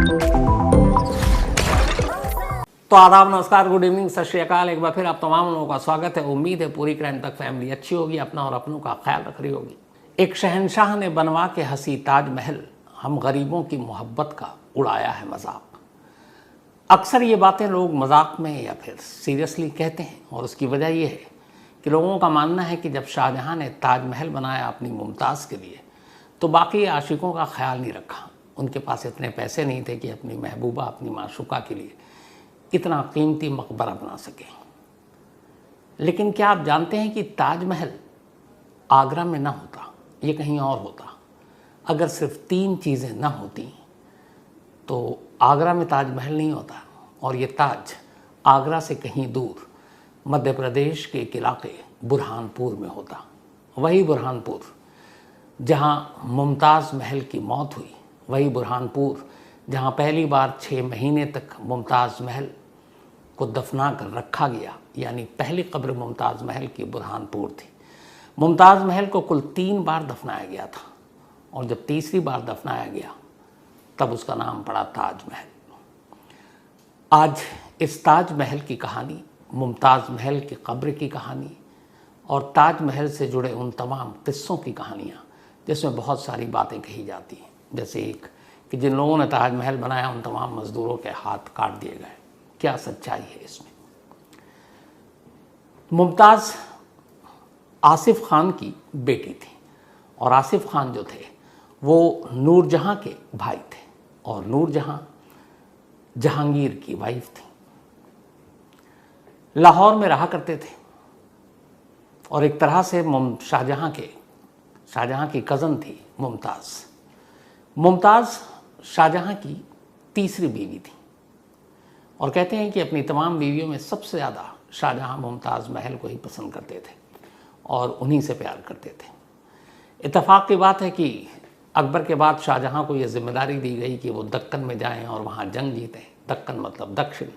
तो आदाब, नमस्कार, गुड इवनिंग, सत श्री अकाल। एक बार फिर आप तमाम लोगों का स्वागत है। उम्मीद है पूरी क्राइम तक फैमिली अच्छी होगी, अपना और अपनों का ख्याल रख रही होगी। एक शहंशाह ने बनवा के हंसी ताजमहल, हम गरीबों की मोहब्बत का उड़ाया है मजाक। अक्सर ये बातें लोग मजाक में या फिर सीरियसली कहते हैं, और उसकी वजह यह है कि लोगों का मानना है कि जब शाहजहां ने ताजमहल बनाया अपनी मुमताज़ के लिए, तो बाकी आशिकों का ख्याल नहीं रखा। उनके पास इतने पैसे नहीं थे कि अपनी महबूबा, अपनी माशूका के लिए इतना कीमती मकबरा बना सके। लेकिन क्या आप जानते हैं कि ताजमहल आगरा में ना होता, ये कहीं और होता। अगर सिर्फ 3 चीज़ें ना होती तो आगरा में ताजमहल नहीं होता, और ये ताज आगरा से कहीं दूर मध्य प्रदेश के एक इलाके बुरहानपुर में होता। वही बुरहानपुर जहाँ मुमताज़ महल की मौत हुई, वही बुरहानपुर जहाँ पहली बार 6 महीने तक मुमताज़ महल को दफना कर रखा गया, यानी पहली कब्र मुमताज़ महल की बुरहानपुर थी। मुमताज़ महल को कुल 3 बार दफनाया गया था, और जब तीसरी बार दफनाया गया तब उसका नाम पड़ा ताजमहल। आज इस ताजमहल की कहानी, मुमताज़ महल की कब्र की कहानी और ताजमहल से जुड़े उन तमाम किस्सों की कहानियाँ, जिसमें बहुत सारी बातें कही जाती हैं। जैसे एक कि जिन लोगों ने ताजमहल बनाया उन तमाम मज़दूरों के हाथ काट दिए गए। क्या सच्चाई है इसमें? मुमताज़ आसिफ खान की बेटी थी, और आसिफ खान जो थे वो नूरजहाँ के भाई थे, और नूरजहाँ जहांगीर की वाइफ थी। लाहौर में रहा करते थे, और एक तरह से शाहजहाँ की कज़न थी मुमताज़। मुमताज़ शाहजहाँ की तीसरी बीवी थी, और कहते हैं कि अपनी तमाम बीवियों में सबसे ज़्यादा शाहजहाँ मुमताज़ महल को ही पसंद करते थे और उन्हीं से प्यार करते थे। इत्तेफाक की बात है कि अकबर के बाद शाहजहाँ को यह जिम्मेदारी दी गई कि वो दक्कन में जाएं और वहाँ जंग जीतें। दक्कन मतलब दक्षिण।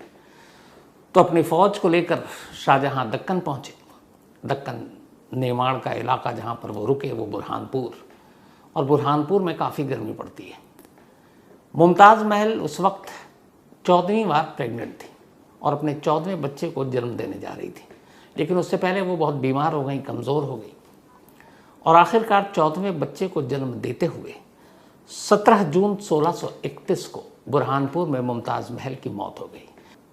तो अपनी फ़ौज को लेकर शाहजहाँ दक्कन पहुँचे। दक्कन नेमाड़ का इलाका जहाँ पर वो रुके वो बुरहानपुर, और बुरहानपुर में काफ़ी गर्मी पड़ती है। मुमताज़ महल उस वक्त 14वीं बार प्रेग्नेंट थी और अपने 14वें बच्चे को जन्म देने जा रही थी। लेकिन उससे पहले वो बहुत बीमार हो गई, कमज़ोर हो गई, और आखिरकार 14वें बच्चे को जन्म देते हुए 17 जून 1631 को बुरहानपुर में मुमताज़ महल की मौत हो गई।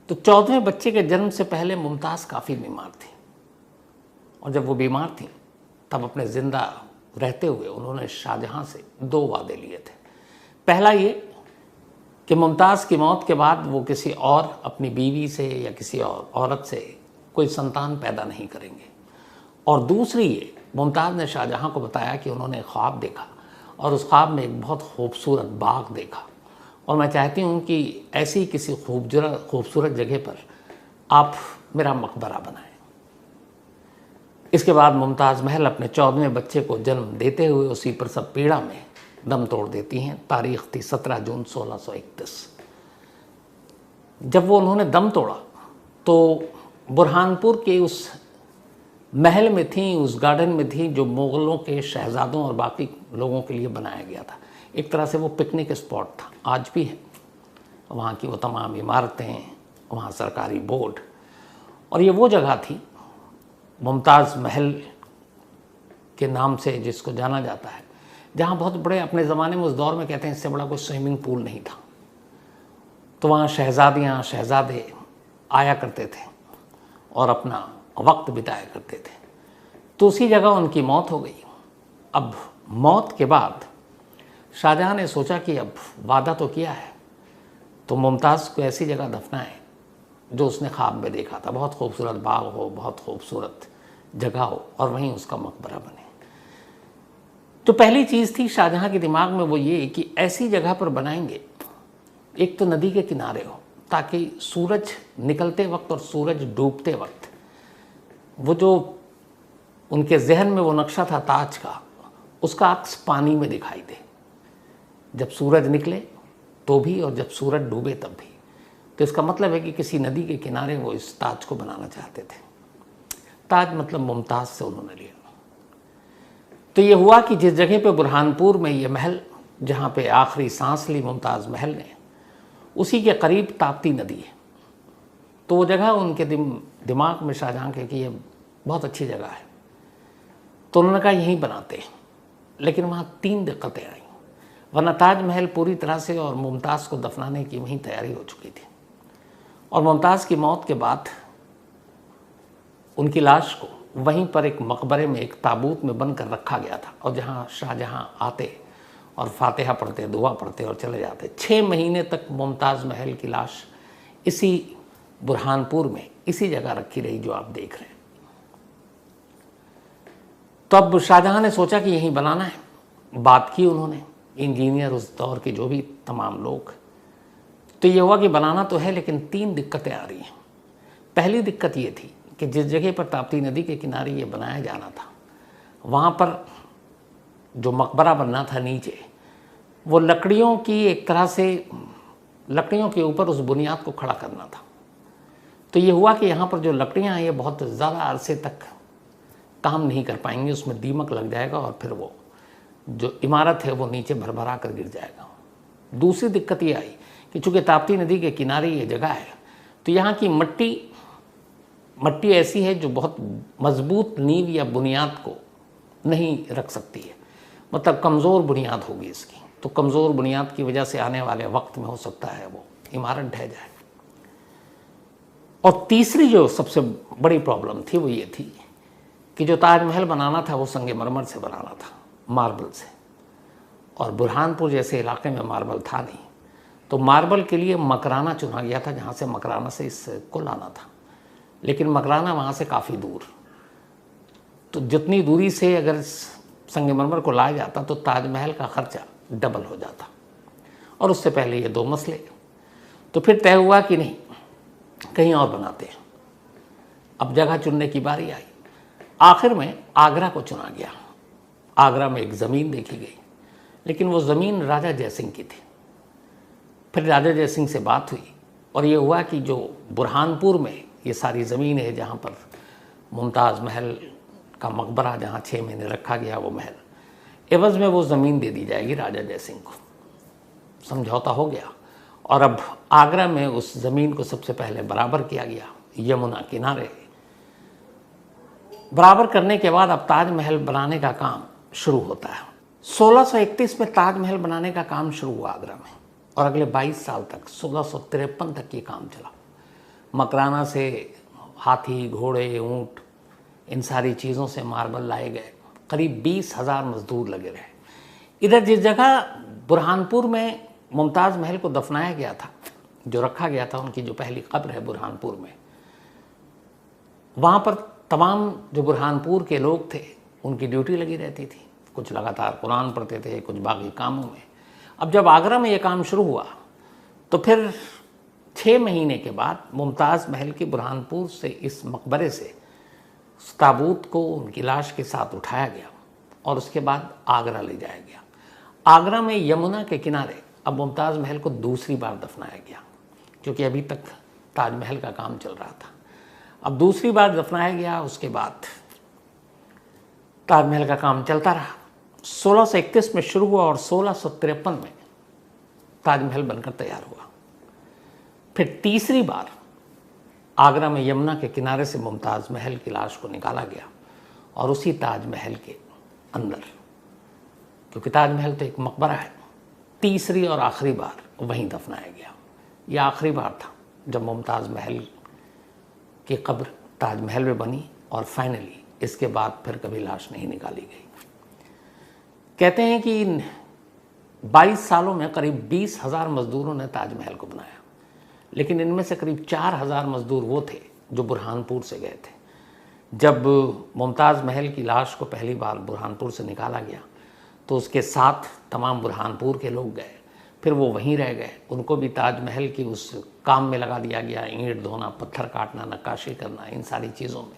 तो 14वें बच्चे के जन्म से पहले मुमताज़ काफ़ी बीमार थी, और जब वो बीमार थी तब अपने ज़िंदा रहते हुए उन्होंने शाहजहाँ से 2 वादे लिए थे। पहला ये कि मुमताज़ की मौत के बाद वो किसी और अपनी बीवी से या किसी और औरत से कोई संतान पैदा नहीं करेंगे, और दूसरी ये, मुमताज़ ने शाहजहाँ को बताया कि उन्होंने ख्वाब देखा, और उस ख्वाब में एक बहुत खूबसूरत बाग देखा, और मैं चाहती हूँ कि ऐसी किसी खूबसूरत जगह पर आप मेरा मकबरा बनाएं। इसके बाद मुमताज़ महल अपने 14वें बच्चे को जन्म देते हुए उसी प्रसव पीड़ा में दम तोड़ देती हैं। तारीख थी 17 जून 1631। जब वो उन्होंने दम तोड़ा तो बुरहानपुर के उस महल में थी, उस गार्डन में थी जो मुग़लों के शहज़ादों और बाकी लोगों के लिए बनाया गया था। एक तरह से वो पिकनिक स्पॉट था, आज भी है। वहाँ की वो तमाम इमारतें, वहाँ सरकारी बोर्ड, और ये वो जगह थी मुमताज़ महल के नाम से जिसको जाना जाता है, जहाँ बहुत बड़े, अपने ज़माने में उस दौर में कहते हैं इससे बड़ा कोई स्विमिंग पूल नहीं था। तो वहाँ शहज़ादियाँ, शहज़ादे आया करते थे और अपना वक्त बिताया करते थे। तो उसी जगह उनकी मौत हो गई। अब मौत के बाद शाहजहाँ ने सोचा कि अब वादा तो किया है, तो मुमताज़ को ऐसी जगह दफनाएं जो उसने ख्वाब में देखा था। बहुत खूबसूरत बाग हो, बहुत खूबसूरत जगह हो, और वहीं उसका मकबरा बने। तो पहली चीज़ थी शाहजहाँ के दिमाग में वो ये कि ऐसी जगह पर बनाएंगे, एक तो नदी के किनारे हो, ताकि सूरज निकलते वक्त और सूरज डूबते वक्त वो जो उनके जहन में वो नक्शा था ताज का, उसका अक्स पानी में दिखाई दे, जब सूरज निकले तो भी और जब सूरज डूबे तब भी। तो इसका मतलब है कि किसी नदी के किनारे वो इस ताज को बनाना चाहते थे। ताज मतलब मुमताज़ से उन्होंने लिया। तो ये हुआ कि जिस जगह पे बुरहानपुर में ये महल, जहाँ पे आखिरी सांस ली मुमताज़ महल ने, उसी के करीब ताप्ती नदी है। तो वो जगह उनके दिमाग में शाहजहाँ के कि ये बहुत अच्छी जगह है, तो उन्होंने कहा यहीं बनाते हैं। लेकिन वहाँ 3 दिक्कतें आई, वरना ताजमहल पूरी तरह से और मुमताज़ को दफनाने की वहीं तैयारी हो चुकी थी। और मुमताज़ की मौत के बाद उनकी लाश को वहीं पर एक मकबरे में एक ताबूत में बंद कर रखा गया था, और जहाँ शाहजहाँ आते और फातिहा पढ़ते, दुआ पढ़ते और चले जाते। 6 महीने तक मुमताज़ महल की लाश इसी बुरहानपुर में इसी जगह रखी रही जो आप देख रहे हैं। तो अब शाहजहाँ ने सोचा कि यहीं बनाना है। बात की उन्होंने, इंजीनियर उस दौर के जो भी तमाम लोग, तो ये हुआ कि बनाना तो है, लेकिन 3 दिक्कतें आ रही हैं। पहली दिक्कत ये थी कि जिस जगह पर ताप्ती नदी के किनारे ये बनाया जाना था, वहाँ पर जो मकबरा बनना था नीचे, वो लकड़ियों की एक तरह से लकड़ियों के ऊपर उस बुनियाद को खड़ा करना था। तो ये हुआ कि यहाँ पर जो लकड़ियाँ हैं ये बहुत ज़्यादा अरसे तक काम नहीं कर पाएंगी, उसमें दीमक लग जाएगा और फिर वो जो इमारत है वो नीचे भरभरा कर गिर जाएगा। दूसरी दिक्कत ये आई कि चूँकि ताप्ती नदी के किनारे ये जगह है, तो यहाँ की मट्टी ऐसी है जो बहुत मजबूत नींव या बुनियाद को नहीं रख सकती है, मतलब कमज़ोर बुनियाद होगी इसकी। तो कमज़ोर बुनियाद की वजह से आने वाले वक्त में हो सकता है वो इमारत ढह जाए। और तीसरी जो सबसे बड़ी प्रॉब्लम थी वो ये थी कि जो ताजमहल बनाना था वो संगमरमर से बनाना था, मार्बल से, और बुरहानपुर जैसे इलाके में मार्बल था नहीं। तो मार्बल के लिए मकराना चुना गया था, जहाँ से मकराना से इसको लाना था, लेकिन मकराना वहाँ से काफ़ी दूर। तो जितनी दूरी से अगर संगमरमर को लाया जाता तो ताजमहल का खर्चा डबल हो जाता, और उससे पहले ये 2 मसले। तो फिर तय हुआ कि नहीं, कहीं और बनाते हैं। अब जगह चुनने की बारी आई। आखिर में आगरा को चुना गया। आगरा में एक ज़मीन देखी गई, लेकिन वो ज़मीन राजा जयसिंह की थी। फिर राजा जयसिंह से बात हुई और ये हुआ कि जो बुरहानपुर में ये सारी ज़मीन है, जहाँ पर मुमताज़ महल का मकबरा जहाँ 6 महीने रखा गया वो महल, एवज़ में वो ज़मीन दे दी जाएगी राजा जयसिंह को। समझौता हो गया, और अब आगरा में उस ज़मीन को सबसे पहले बराबर किया गया, यमुना किनारे। बराबर करने के बाद अब ताजमहल बनाने का काम शुरू होता है। 1631 में ताजमहल बनाने का काम शुरू हुआ आगरा में, और अगले 22 साल तक 1653 तक ये काम चला। मकराना से हाथी, घोड़े, ऊँट, इन सारी चीज़ों से मार्बल लाए गए। करीब 20,000 मजदूर लगे रहे। इधर जिस जगह बुरहानपुर में मुमताज़ महल को दफनाया गया था, जो रखा गया था, उनकी जो पहली कब्र है बुरहानपुर में, वहाँ पर तमाम जो बुरहानपुर के लोग थे उनकी ड्यूटी लगी रहती थी। कुछ लगातार कुरान पढ़ते थे, कुछ बाकी कामों में। अब जब आगरा में ये काम शुरू हुआ तो फिर 6 महीने के बाद मुमताज़ महल की बुरहानपुर से इस मकबरे से ताबूत को उनकी लाश के साथ उठाया गया और उसके बाद आगरा ले जाया गया। आगरा में यमुना के किनारे अब मुमताज़ महल को दूसरी बार दफनाया गया, क्योंकि अभी तक ताजमहल का काम चल रहा था। अब दूसरी बार दफनाया गया, उसके बाद ताजमहल का काम चलता रहा। 1631 में शुरू हुआ और 1653 में ताजमहल बनकर तैयार हुआ। फिर तीसरी बार आगरा में यमुना के किनारे से मुमताज़ महल की लाश को निकाला गया और उसी ताजमहल के अंदर, क्योंकि ताजमहल तो एक मकबरा है, तीसरी और आखिरी बार वहीं दफनाया गया। यह आखिरी बार था जब मुमताज़ महल की कब्र ताजमहल में बनी, और फाइनली इसके बाद फिर कभी लाश नहीं निकाली गई। कहते हैं कि इन 22 सालों में करीब 20,000 मजदूरों ने ताजमहल को बनाया, लेकिन इनमें से करीब 4,000 मजदूर वो थे जो बुरहानपुर से गए थे। जब मुमताज़ महल की लाश को पहली बार बुरहानपुर से निकाला गया तो उसके साथ तमाम बुरहानपुर के लोग गए, फिर वो वहीं रह गए। उनको भी ताजमहल की उस काम में लगा दिया गया, ईंट धोना, पत्थर काटना, नक्काशी करना, इन सारी चीज़ों में।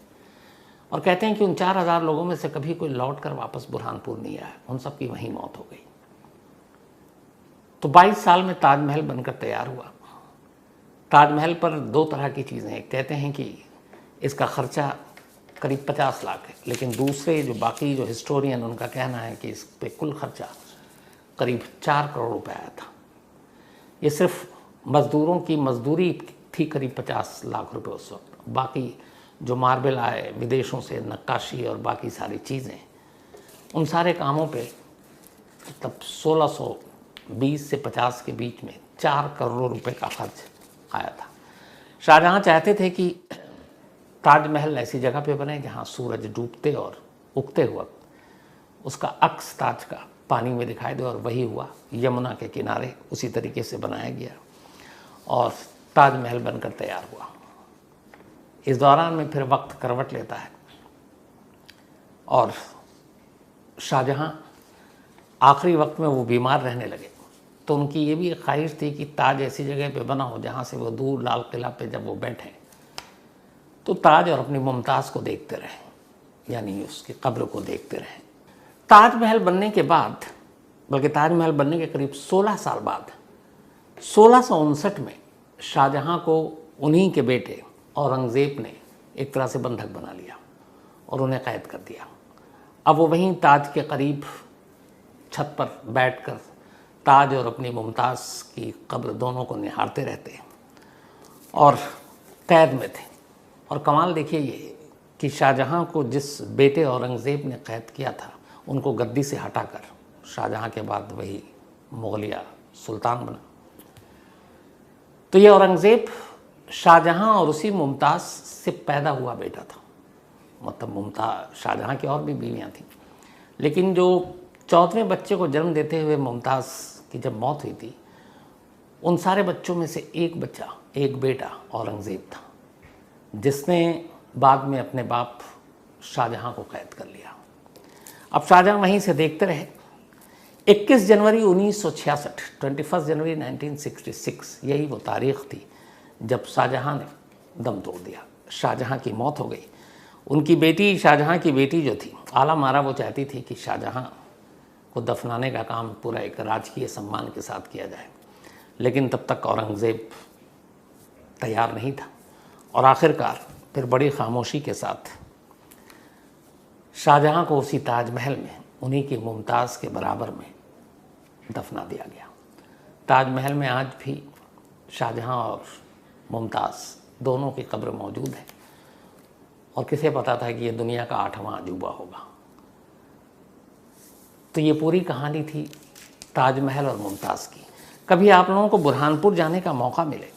और कहते हैं कि उन 4,000 लोगों में से कभी कोई लौट कर वापस बुरहानपुर नहीं आया, उन सब की वहीं मौत हो गई। तो 22 साल में ताजमहल बनकर तैयार हुआ। ताजमहल पर 2 तरह की चीज़ें हैं। कहते हैं कि इसका ख़र्चा करीब 50 लाख है, लेकिन दूसरे जो बाकी जो हिस्टोरियन, उनका कहना है कि इस पे कुल खर्चा करीब 4 करोड़ रुपए आया था। ये सिर्फ मज़दूरों की मजदूरी थी करीब 50 लाख रुपए उस वक्त। बाकी जो मार्बल आए विदेशों से, नक्काशी और बाकी सारी चीज़ें, उन सारे कामों पे तब 1620 से 50 के बीच में 4 करोड़ रुपए का खर्च आया था। शाहजहाँ चाहते थे कि ताजमहल ऐसी जगह पे बने जहाँ सूरज डूबते और उगते वक्त उसका अक्स ताज का पानी में दिखाई दे, और वही हुआ। यमुना के किनारे उसी तरीके से बनाया गया और ताजमहल बनकर तैयार हुआ। इस दौरान में फिर वक्त करवट लेता है और शाहजहाँ आखिरी वक्त में वो बीमार रहने लगे, तो उनकी ये भी एक ख्वाहिश थी कि ताज ऐसी जगह पे बना हो जहाँ से वो दूर लाल किला पे जब वो बैठे तो ताज और अपनी मुमताज़ को देखते रहें, यानी उसकी कब्र को देखते रहें। ताजमहल बनने के बाद, बल्कि ताजमहल बनने के करीब 16 साल बाद 1659 में शाहजहाँ को उन्हीं के बेटे औरंगज़ेब ने एक तरह से बंधक बना लिया और उन्हें कैद कर दिया। अब वो वहीं ताज के करीब छत पर बैठकर ताज और अपनी मुमताज़ की कब्र दोनों को निहारते रहते और कैद में थे। और कमाल देखिए ये कि शाहजहाँ को जिस बेटे औरंगज़ेब ने कैद किया था उनको गद्दी से हटाकर शाहजहाँ के बाद वही मुगलिया सुल्तान बना। तो ये औरंगज़ेब शाहजहाँ और उसी मुमताज़ से पैदा हुआ बेटा था। मतलब मुमताज़, शाहजहाँ की और भी बीवियाँ थीं, लेकिन जो 14वें बच्चे को जन्म देते हुए मुमताज़ की जब मौत हुई थी, उन सारे बच्चों में से एक बच्चा, एक बेटा औरंगज़ेब था, जिसने बाद में अपने बाप शाहजहाँ को कैद कर लिया। अब शाहजहाँ वहीं से देखते रहे। 21 जनवरी 1966, 21 जनवरी 1966, यही वो तारीख़ थी जब शाहजहाँ ने दम तोड़ दिया। शाहजहाँ की मौत हो गई। उनकी बेटी, शाहजहाँ की बेटी जो थी आलम आरा, वो चाहती थी कि शाहजहाँ को दफनाने का काम पूरा एक राजकीय सम्मान के साथ किया जाए, लेकिन तब तक औरंगज़ेब तैयार नहीं था और आखिरकार फिर बड़ी खामोशी के साथ शाहजहाँ को उसी ताजमहल में उन्हीं की मुमताज़ के बराबर में दफना दिया गया। ताजमहल में आज भी शाहजहाँ और मुमताज़ दोनों की कब्र मौजूद है और किसे पता था कि ये दुनिया का 8वां अजूबा होगा। तो ये पूरी कहानी थी ताजमहल और मुमताज़ की। कभी आप लोगों को बुरहानपुर जाने का मौका मिले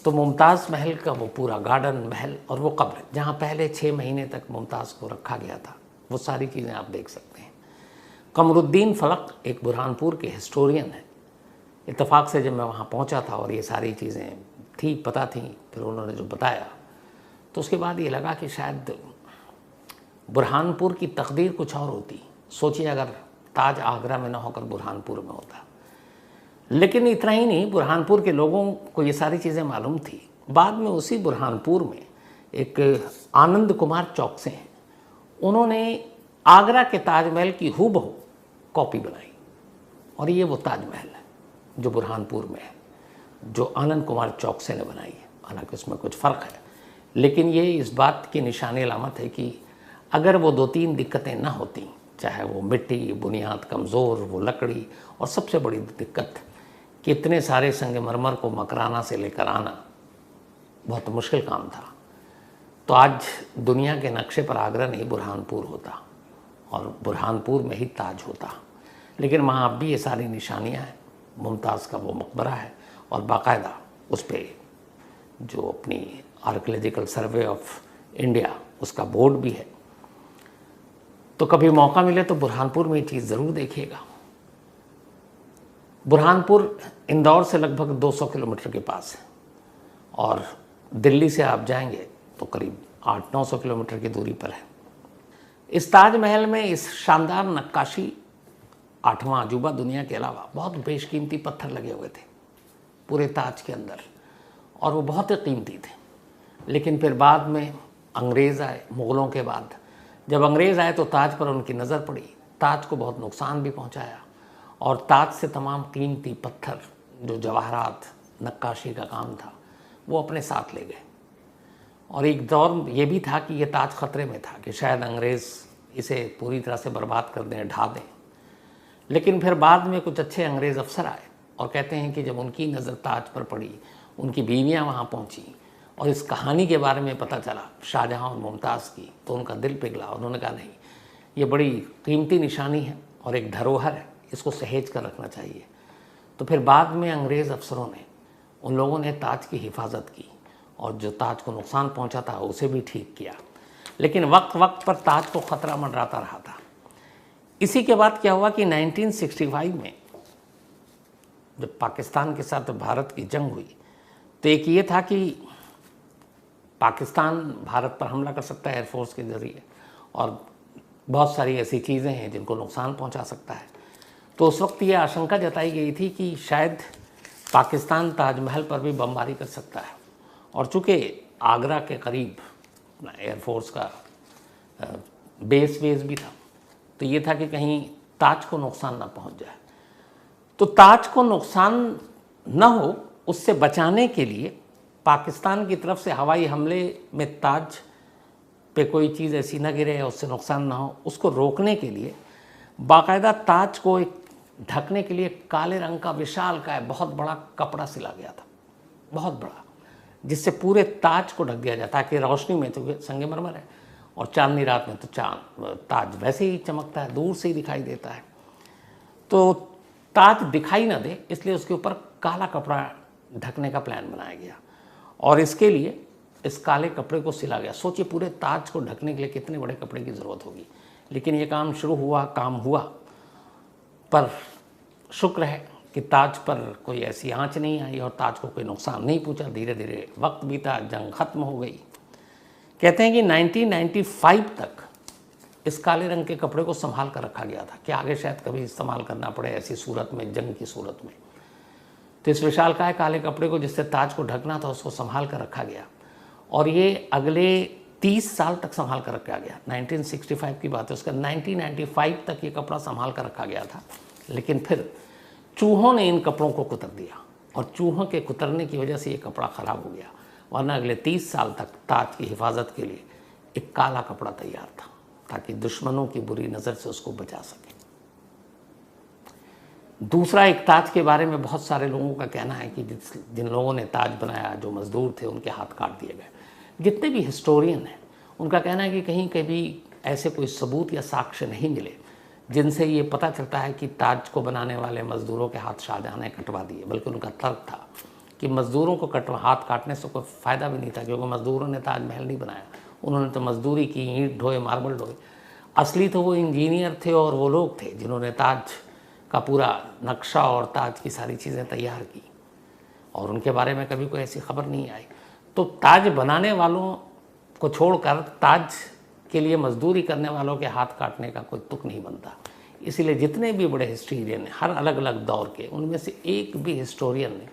तो मुमताज़ महल का वो पूरा गार्डन, महल और वो कब्र जहाँ पहले 6 महीने तक मुमताज़ को रखा गया था, वो सारी चीज़ें आप देख सकते हैं। कमरुद्दीन फलक एक बुरहानपुर के हिस्टोरियन है। इत्तेफाक से जब मैं वहाँ पहुँचा था और ये सारी चीज़ें थी, पता थी, फिर उन्होंने जो बताया तो उसके बाद ये लगा कि शायद बुरहानपुर की तकदीर कुछ और होती। सोचिए अगर ताज आगरा में ना होकर बुरहानपुर में होता। लेकिन इतना ही नहीं, बुरहानपुर के लोगों को ये सारी चीज़ें मालूम थी। बाद में उसी बुरहानपुर में एक आनंद कुमार चौकसे हैं, उन्होंने आगरा के ताजमहल की हूबहू कॉपी बनाई और ये वो ताजमहल है जो बुरहानपुर में है, जो आनंद कुमार चौकसे ने बनाई है। हालांकि उसमें कुछ फ़र्क है, लेकिन ये इस बात की निशानी अलामत है कि अगर वो 2-3 दिक्कतें ना होती, चाहे वो मिट्टी, बुनियाद कमज़ोर, वो लकड़ी, और सबसे बड़ी दिक्कत कि इतने सारे संगमरमर को मकराना से लेकर आना बहुत मुश्किल काम था, तो आज दुनिया के नक्शे पर आगरा नहीं बुरहानपुर होता और बुरहानपुर में ही ताज होता। लेकिन वहाँ अब भी ये सारी निशानियाँ हैं। मुमताज़ का वो मकबरा है और बाकायदा उस पर जो अपनी आर्कियोलॉजिकल सर्वे ऑफ इंडिया उसका बोर्ड भी है। तो कभी मौका मिले तो बुरहानपुर में ये चीज़ ज़रूर देखिएगा। बुरहानपुर इंदौर से लगभग 200 किलोमीटर के पास है और दिल्ली से आप जाएंगे तो करीब 800-900 किलोमीटर की दूरी पर है। इस ताजमहल में इस शानदार नक्काशी 8वां अजूबा दुनिया के अलावा बहुत बेशकीमती पत्थर लगे हुए थे पूरे ताज के अंदर और वो बहुत ही कीमती थे। लेकिन फिर बाद में अंग्रेज़ आए, मुग़लों के बाद जब अंग्रेज़ आए तो ताज पर उनकी नज़र पड़ी, ताज को बहुत नुकसान भी पहुंचाया और ताज से तमाम कीमती पत्थर जो जवाहरात, नक्काशी का काम था वो अपने साथ ले गए। और एक दौर ये भी था कि ये ताज ख़तरे में था कि शायद अंग्रेज़ इसे पूरी तरह से बर्बाद कर दें, ढा दें। लेकिन फिर बाद में कुछ अच्छे अंग्रेज़ अफसर आए और कहते हैं कि जब उनकी नज़र ताज पर पड़ी, उनकी बीवियां वहाँ पहुँची और इस कहानी के बारे में पता चला शाहजहाँ और मुमताज़ की, तो उनका दिल पिघला। उन्होंने कहा नहीं, ये बड़ी कीमती निशानी है और एक धरोहर है, इसको सहेज कर रखना चाहिए। तो फिर बाद में अंग्रेज़ अफसरों ने, उन लोगों ने ताज की हिफाजत की और जो ताज को नुकसान पहुंचा था उसे भी ठीक किया। लेकिन वक्त वक्त पर ताज को ख़तरा मंडराता रहा था। इसी के बाद क्या हुआ कि 1965 में जब पाकिस्तान के साथ भारत की जंग हुई, तो एक ये था कि पाकिस्तान भारत पर हमला कर सकता है एयरफोर्स के ज़रिए और बहुत सारी ऐसी चीज़ें हैं जिनको नुकसान पहुंचा सकता है। तो उस वक्त ये आशंका जताई गई थी कि शायद पाकिस्तान ताजमहल पर भी बमबारी कर सकता है। और चूँकि आगरा के करीब एयरफोर्स का बेस भी था, तो ये था कि कहीं ताज को नुकसान ना पहुंच जाए। तो ताज को नुकसान न हो, उससे बचाने के लिए पाकिस्तान की तरफ से हवाई हमले में ताज पे कोई चीज़ ऐसी ना गिरे या उससे नुकसान ना हो, उसको रोकने के लिए बाकायदा ताज को एक ढकने के लिए काले रंग का विशालकाय बहुत बड़ा कपड़ा सिला गया था, बहुत बड़ा, जिससे पूरे ताज को ढक दिया जाता है। कि रोशनी में तो संगमरमर है और चांदनी रात में तो ताज वैसे ही चमकता है, दूर से ही दिखाई देता है। तो ताज दिखाई ना दे, इसलिए उसके ऊपर काला कपड़ा ढकने का प्लान बनाया गया और इसके लिए इस काले कपड़े को सिला गया। सोचिए पूरे ताज को ढकने के लिए कितने बड़े कपड़े की ज़रूरत होगी। लेकिन ये काम शुरू हुआ, काम हुआ, पर शुक्र है कि ताज पर कोई ऐसी आंच नहीं आई और ताज को कोई नुकसान नहीं पहुंचा। धीरे धीरे वक्त बीता, जंग ख़त्म हो गई। कहते हैं कि 1995 तक इस काले रंग के कपड़े को संभाल कर रखा गया था कि आगे शायद कभी इस्तेमाल करना पड़े ऐसी सूरत में, जंग की सूरत में। तो इस विशालकाय काले कपड़े को जिससे ताज को ढकना था उसको संभाल कर रखा गया और ये अगले 30 साल तक संभाल कर रखा गया। 1965 की बात है, उसका 1995 तक ये कपड़ा संभाल कर रखा गया था। लेकिन फिर चूहों ने इन कपड़ों को कुतर दिया और चूहों के कुतरने की वजह से ये कपड़ा ख़राब हो गया, वरना अगले 30 साल तक ताज की हिफाजत के लिए एक काला कपड़ा तैयार था ताकि दुश्मनों की बुरी नज़र से उसको बचा सके। दूसरा, एक ताज के बारे में बहुत सारे लोगों का कहना है कि जिन लोगों ने ताज बनाया, जो मज़दूर थे, उनके हाथ काट दिए गए। जितने भी हिस्टोरियन हैं उनका कहना है कि कहीं कभी ऐसे कोई सबूत या साक्ष्य नहीं मिले जिनसे ये पता चलता है कि ताज को बनाने वाले मज़दूरों के हाथ शाहजहाँ ने कटवा दिए। बल्कि उनका तर्क था कि मज़दूरों को हाथ काटने से कोई फ़ायदा भी नहीं था, क्योंकि मज़दूरों ने ताजमहल नहीं बनाया, उन्होंने तो मज़दूरी की, ईंट ढोए, मार्बल ढोए। असली तो वो इंजीनियर थे और वो लोग थे जिन्होंने ताज का पूरा नक्शा और ताज की सारी चीज़ें तैयार की और उनके बारे में कभी कोई ऐसी खबर नहीं आई। तो ताज बनाने वालों को छोड़कर ताज के लिए मजदूरी करने वालों के हाथ काटने का कोई तुक नहीं बनता। इसीलिए जितने भी बड़े हिस्टोरियन हैं हर अलग अलग दौर के, उनमें से एक भी हिस्टोरियन ने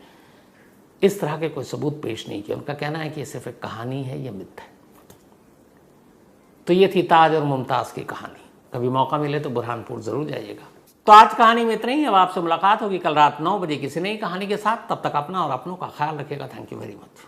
इस तरह के कोई सबूत पेश नहीं किया। उनका कहना है कि ये सिर्फ एक कहानी है, ये मिथ है। तो ये थी ताज और मुमताज़ की कहानी। कभी मौका मिले तो बुरहानपुर ज़रूर जाइएगा। तो आज कहानी में इतना ही। अब आपसे मुलाकात होगी कल रात 9 बजे किसी नई कहानी के साथ। तब तक अपना और अपनों का ख्याल रखिएगा। Thank you very much.